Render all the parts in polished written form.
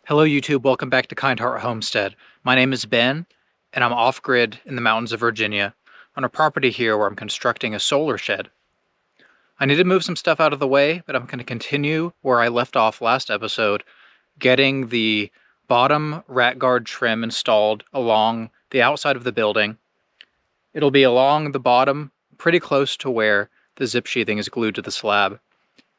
Hello YouTube, welcome back to Kind Heart Homestead. My name is Ben, and I'm off-grid in the mountains of Virginia on a property here where I'm constructing a solar shed. I need to move some stuff out of the way, but I'm going to continue where I left off last episode, getting the bottom rat guard trim installed along the outside of the building. It'll be along the bottom, pretty close to where the zip sheathing is glued to the slab,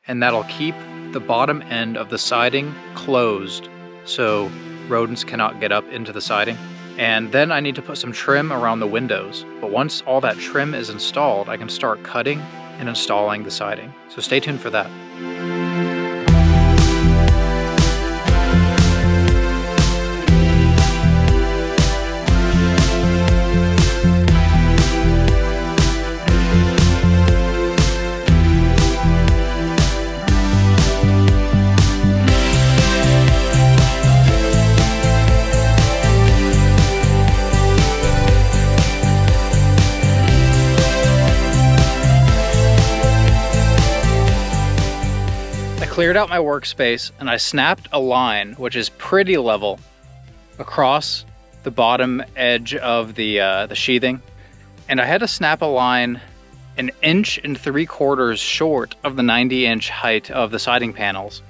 and that'll keep the bottom end of the siding closed so rodents cannot get up into the siding. And then I need to put some trim around the windows. But once all that trim is installed, I can start cutting and installing the siding. So stay tuned for that. Cleared out my workspace and I snapped a line, which is pretty level, across the bottom edge of the sheathing. And I had to snap a line 1.75 inches short of the 90-inch height of the siding panels,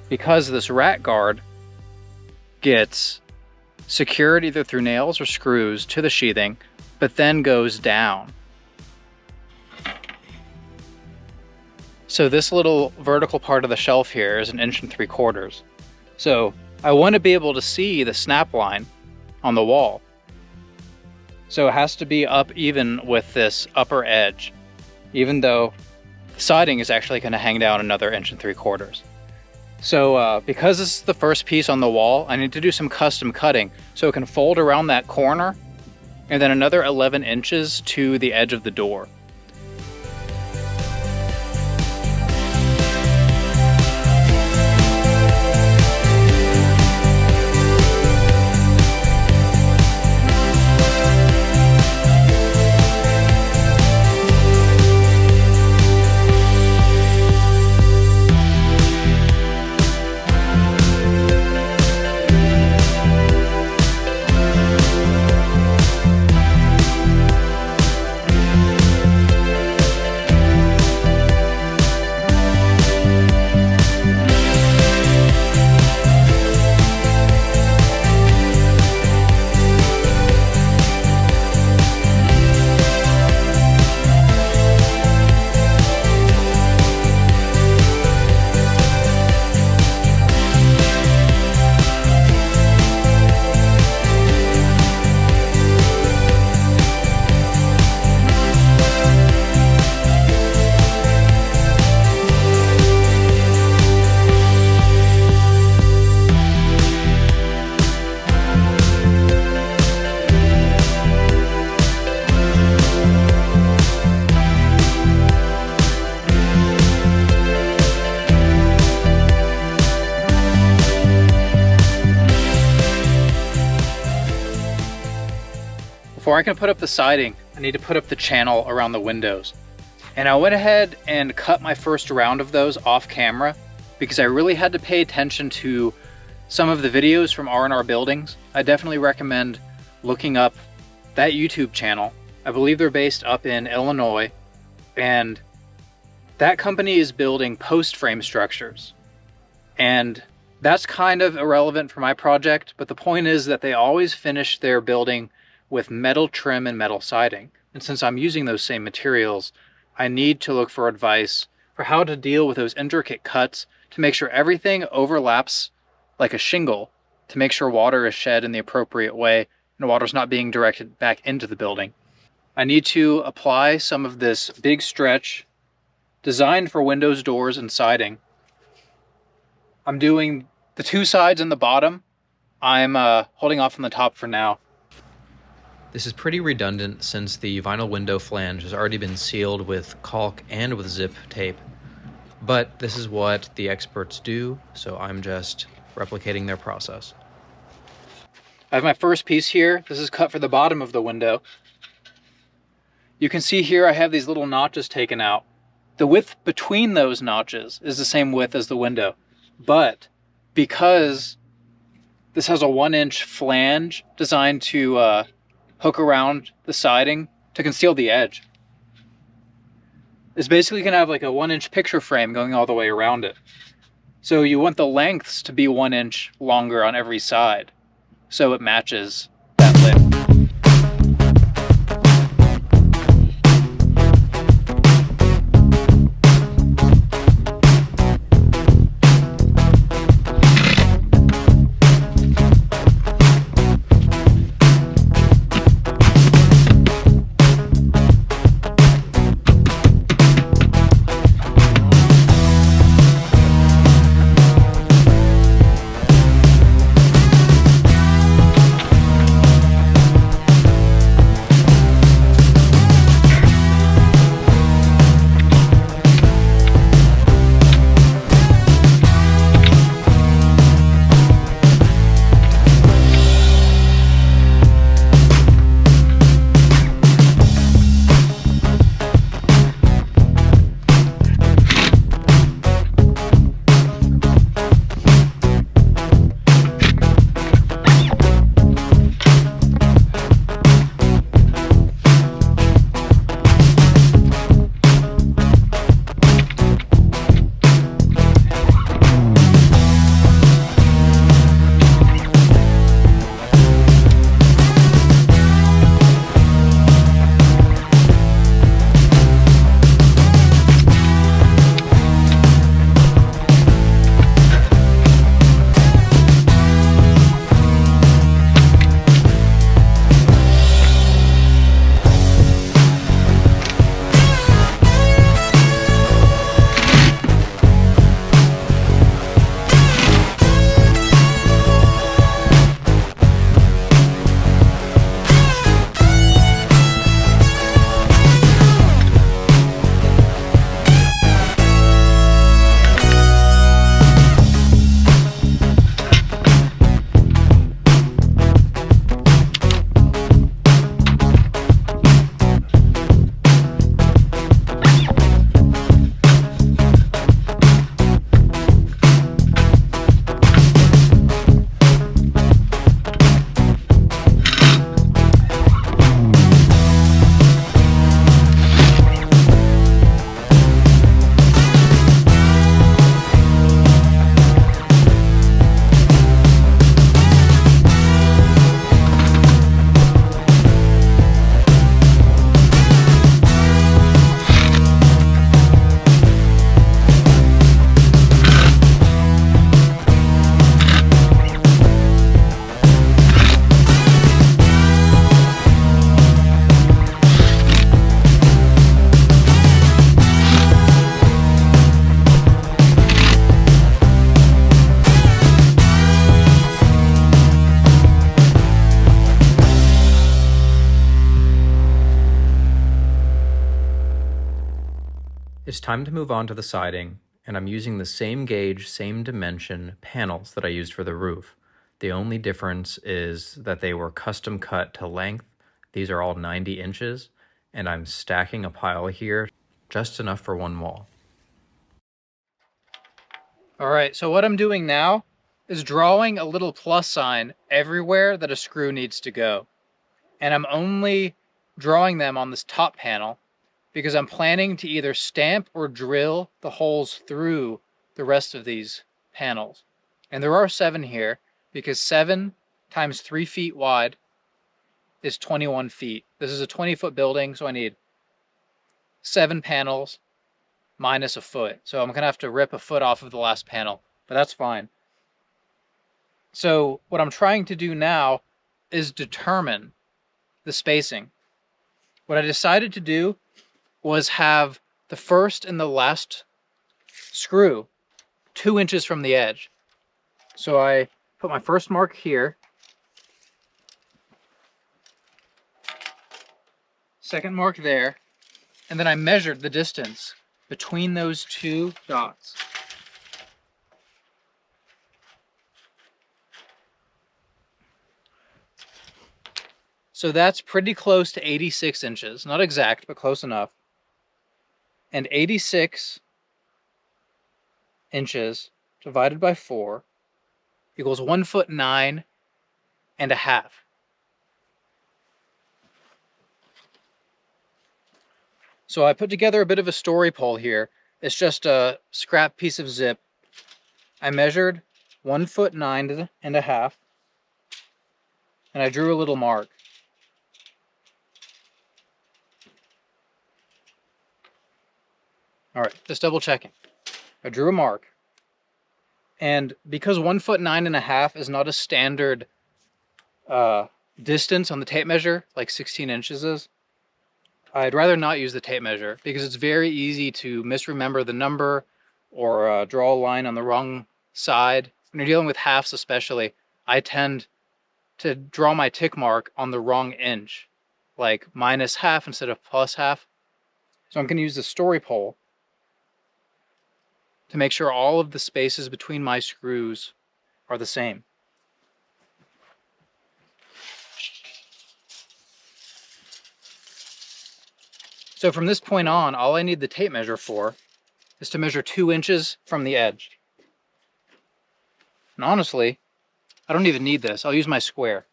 because this rat guard gets secured either through nails or screws to the sheathing, but then goes down. So this little vertical part of the shelf here is 1.75 inches. So I want to be able to see the snap line on the wall. So it has to be up even with this upper edge, even though the siding is actually going to hang down another 1.75 inches. So because this is the first piece on the wall, I need to do some custom cutting so it can fold around that corner and then another 11 inches to the edge of the door. Before I can put up the siding, I need to put up the channel around the windows. And I went ahead and cut my first round of those off camera because I really had to pay attention to some of the videos from R&R Buildings. I definitely recommend looking up that YouTube channel. I believe they're based up in Illinois, and that company is building post frame structures. And that's kind of irrelevant for my project, but the point is that they always finish their building with metal trim and metal siding. And since I'm using those same materials, I need to look for advice for how to deal with those intricate cuts to make sure everything overlaps like a shingle, to make sure water is shed in the appropriate way and water's not being directed back into the building. I need to apply some of this big stretch designed for windows, doors, and siding. I'm doing the two sides and the bottom. I'm holding off on the top for now. This is pretty redundant since the vinyl window flange has already been sealed with caulk and with zip tape, but this is what the experts do, so I'm just replicating their process. I have my first piece here. This is cut for the bottom of the window. You can see here I have these little notches taken out. The width between those notches is the same width as the window, but because This has a 1-inch flange designed to hook around the siding to conceal the edge. It's basically going to have like a 1-inch picture frame going all the way around it. So you want the lengths to be 1 inch longer on every side, so it matches that lip. It's time to move on to the siding, and I'm using the same gauge, same dimension panels that I used for the roof. The only difference is that they were custom cut to length. These are all 90 inches, and I'm stacking a pile here, just enough for one wall. All right, so what I'm doing now is drawing a little plus sign everywhere that a screw needs to go. And I'm only drawing them on this top panel because I'm planning to either stamp or drill the holes through the rest of these panels. And there are 7 here because 7 times 3 feet wide is 21 feet. This is a 20-foot building, so I need 7 panels minus a foot. So I'm gonna have to rip a foot off of the last panel, but that's fine. So what I'm trying to do now is determine the spacing. What I decided to do was have the first and the last screw 2 inches from the edge. So I put my first mark here, second mark there, and then I measured the distance between those 2 dots. So that's pretty close to 86 inches. Not exact, but close enough. And 86 inches divided by 4 equals 1'9" and a half. So I put together a bit of a story pole here. It's just a scrap piece of zip. I measured 1'9" and a half, and I drew a little mark. All right, just double checking. I drew a mark. And because 1'9" and a half is not a standard distance on the tape measure, like 16 inches is, I'd rather not use the tape measure because it's very easy to misremember the number or draw a line on the wrong side. When you're dealing with halves especially, I tend to draw my tick mark on the wrong inch, like minus half instead of plus half. So I'm going to use the story pole to make sure all of the spaces between my screws are the same. So from this point on, all I need the tape measure for is to measure 2 inches from the edge. And honestly, I don't even need this. I'll use my square.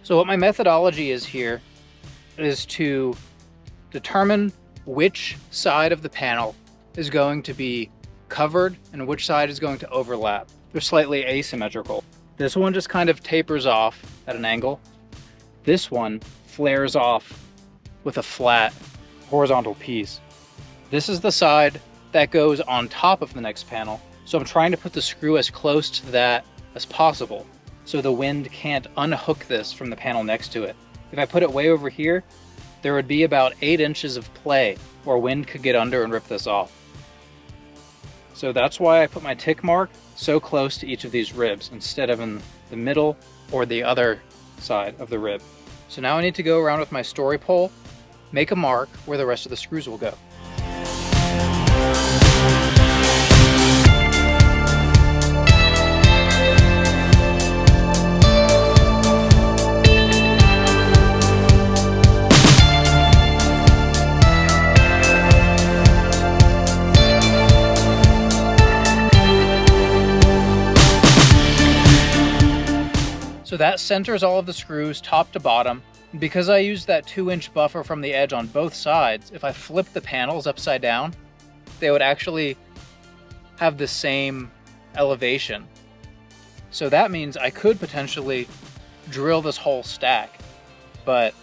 So what my methodology is here is to determine which side of the panel is going to be covered and which side is going to overlap. They're slightly asymmetrical. This one just kind of tapers off at an angle. This one flares off with a flat horizontal piece. This is the side that goes on top of the next panel. So I'm trying to put the screw as close to that as possible so the wind can't unhook this from the panel next to it. If I put it way over here, there would be about 8 inches of play where wind could get under and rip this off. So that's why I put my tick mark so close to each of these ribs instead of in the middle or the other side of the rib. So now I need to go around with my story pole, make a mark where the rest of the screws will go. So that centers all of the screws top to bottom. Because I used that 2-inch buffer from the edge on both sides, if I flipped the panels upside down, they would actually have the same elevation. So that means I could potentially drill this whole stack, but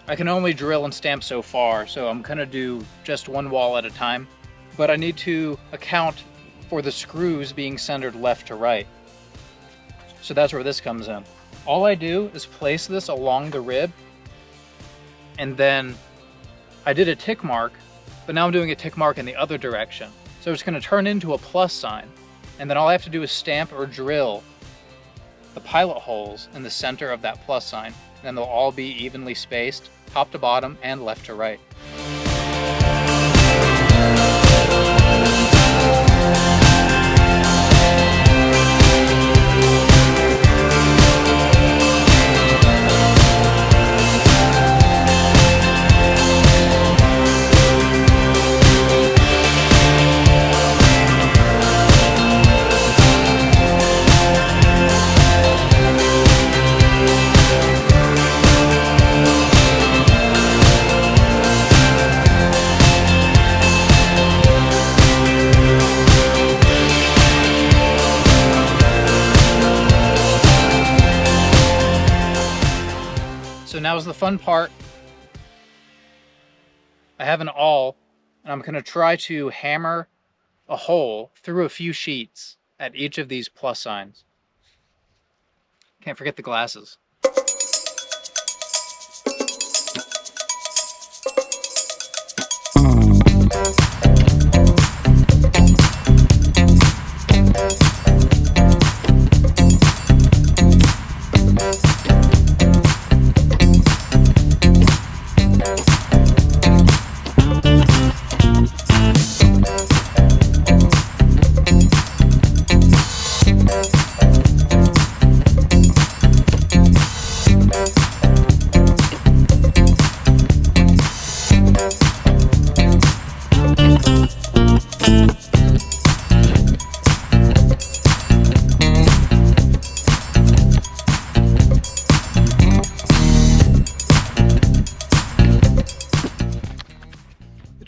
I can only drill and stamp so far, so I'm gonna do just one wall at a time. But I need to account for the screws being centered left to right. So that's where this comes in. All I do is place this along the rib, and then I did a tick mark, but now I'm doing a tick mark in the other direction. So it's going to turn into a plus sign, and then all I have to do is stamp or drill the pilot holes in the center of that plus sign, and then they'll all be evenly spaced, top to bottom and left to right. So now is the fun part. I have an awl, and I'm going to try to hammer a hole through a few sheets at each of these plus signs. Can't forget the glasses.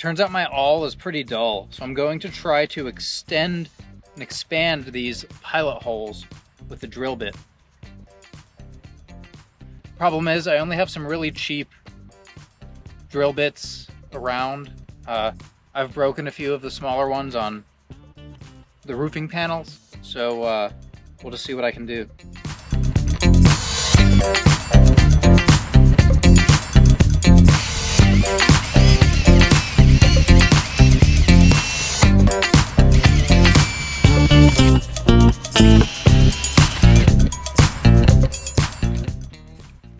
turns out my awl is pretty dull, so I'm going to try to extend and expand these pilot holes with the drill bit. Problem is, I only have some really cheap drill bits around. I've broken a few of the smaller ones on the roofing panels, so we'll just see what I can do.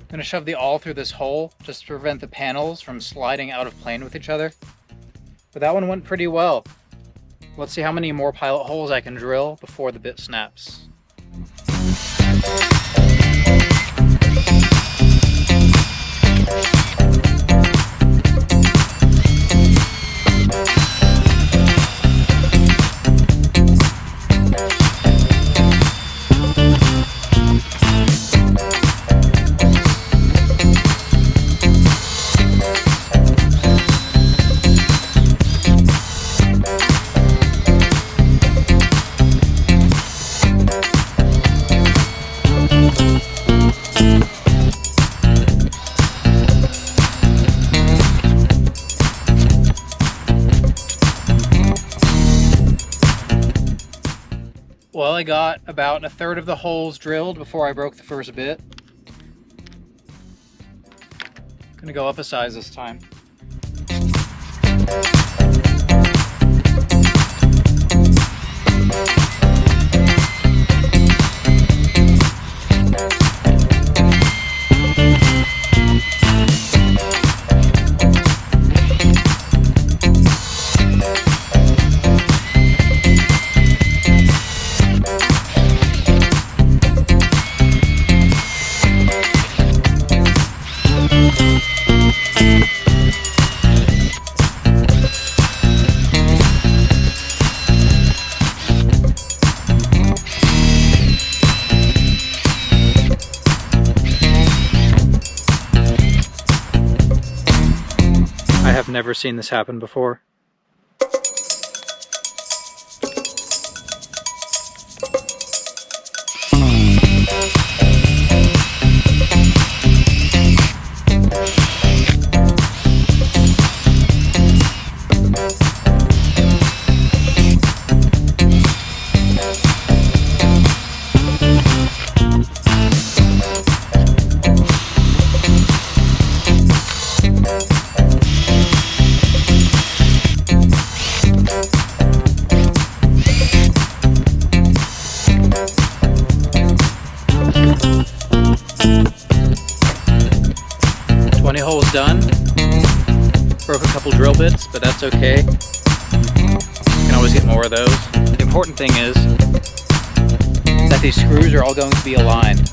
I'm going to shove the awl through this hole just to prevent the panels from sliding out of plane with each other. But that one went pretty well. Let's see how many more pilot holes I can drill before the bit snaps. Well, I got about a third of the holes drilled before I broke the first bit. Gonna go up a size this time. I've never seen this happen before. Holes done. Broke a couple drill bits, but that's okay. You can always get more of those. The important thing is that these screws are all going to be aligned.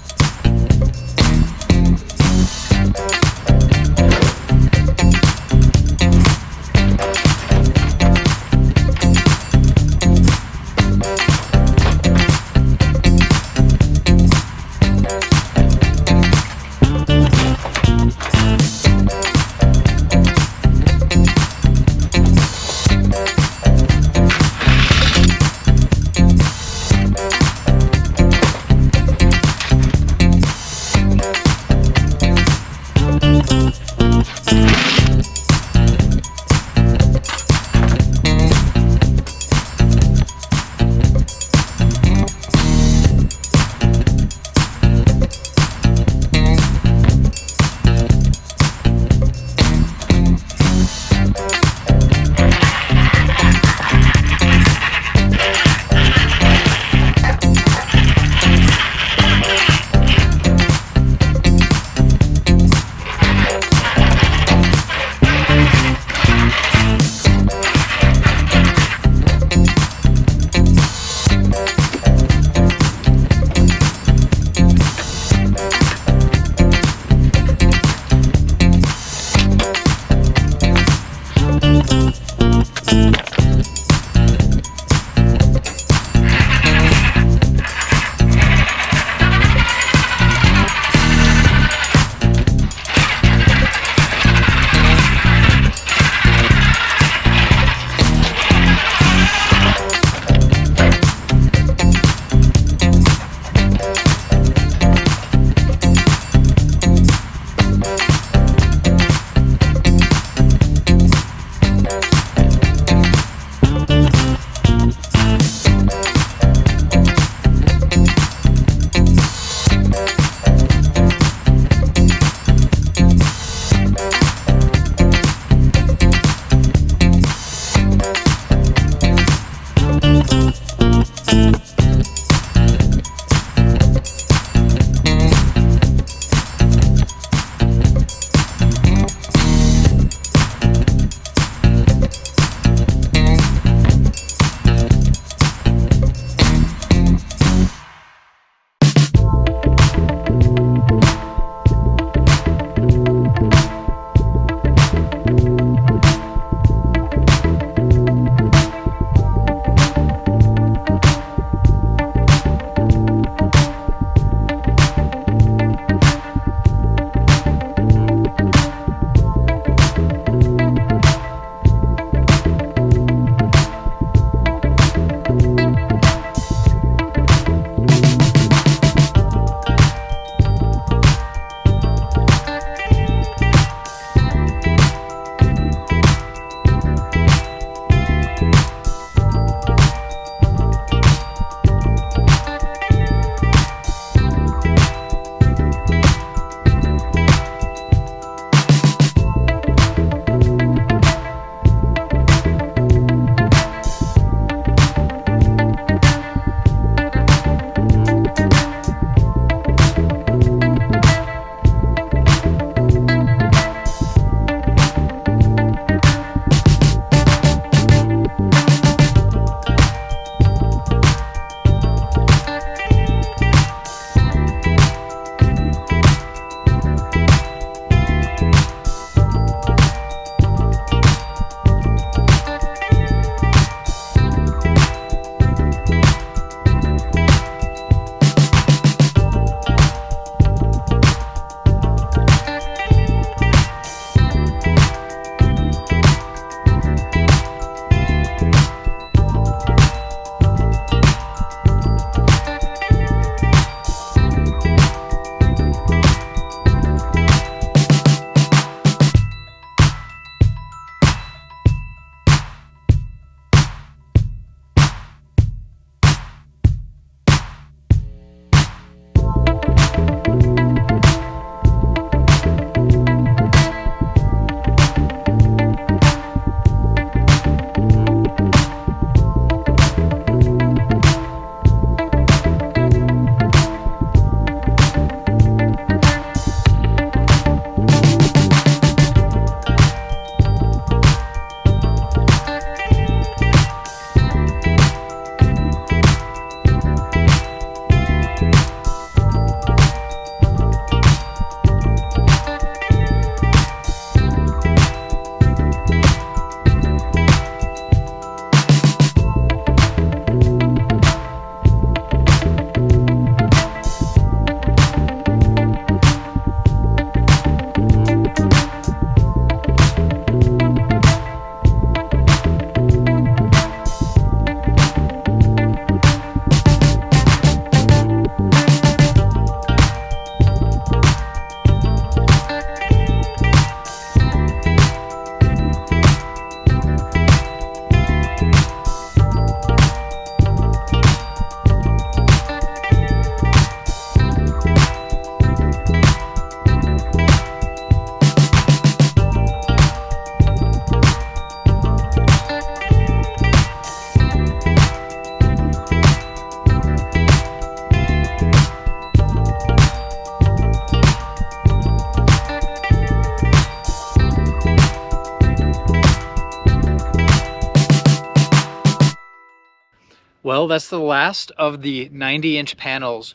Well, that's the last of the 90-inch panels,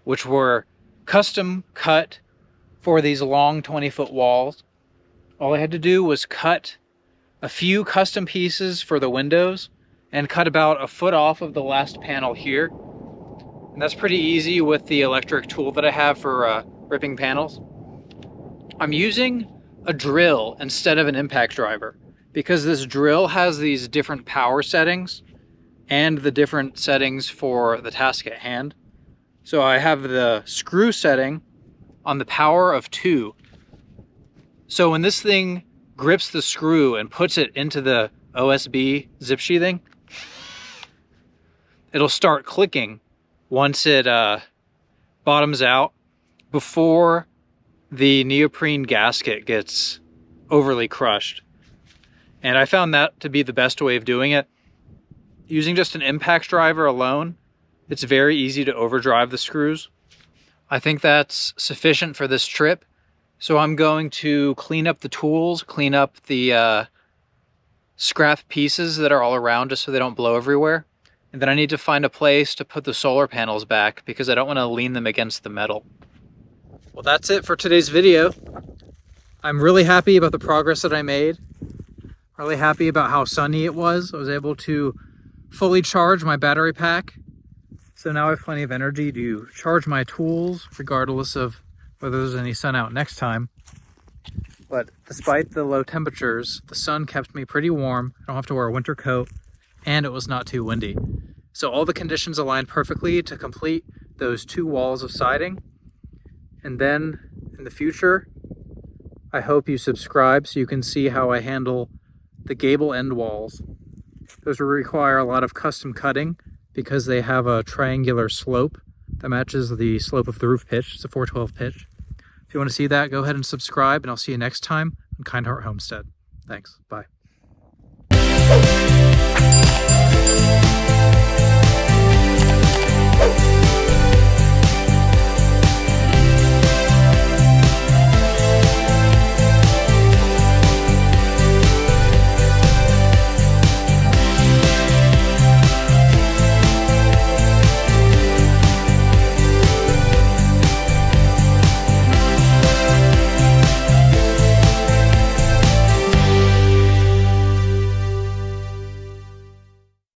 which were custom cut for these long 20-foot walls. All I had to do was cut a few custom pieces for the windows and cut about a foot off of the last panel here. And that's pretty easy with the electric tool that I have for ripping panels. I'm using a drill instead of an impact driver because this drill has these different power settings and the different settings for the task at hand. So I have the screw setting on the power of 2. So when this thing grips the screw and puts it into the OSB zip sheathing, it'll start clicking once it bottoms out before the neoprene gasket gets overly crushed. And I found that to be the best way of doing it. Using just an impact driver alone, it's very easy to overdrive the screws. I think that's sufficient for this trip. So I'm going to clean up the tools, clean up the scrap pieces that are all around just so they don't blow everywhere. And then I need to find a place to put the solar panels back because I don't want to lean them against the metal. Well, that's it for today's video. I'm really happy about the progress that I made. Really happy about how sunny it was. I was able to fully charge my battery pack. So now I have plenty of energy to charge my tools regardless of whether there's any sun out next time. But despite the low temperatures, the sun kept me pretty warm. I don't have to wear a winter coat, and it was not too windy. So all the conditions aligned perfectly to complete those 2 walls of siding. And then in the future, I hope you subscribe so you can see how I handle the gable end walls. Those will require a lot of custom cutting because they have a triangular slope that matches the slope of the roof pitch. It's a 412 pitch. If you want to see that, go ahead and subscribe, and I'll see you next time on Kind Heart Homestead. Thanks. Bye.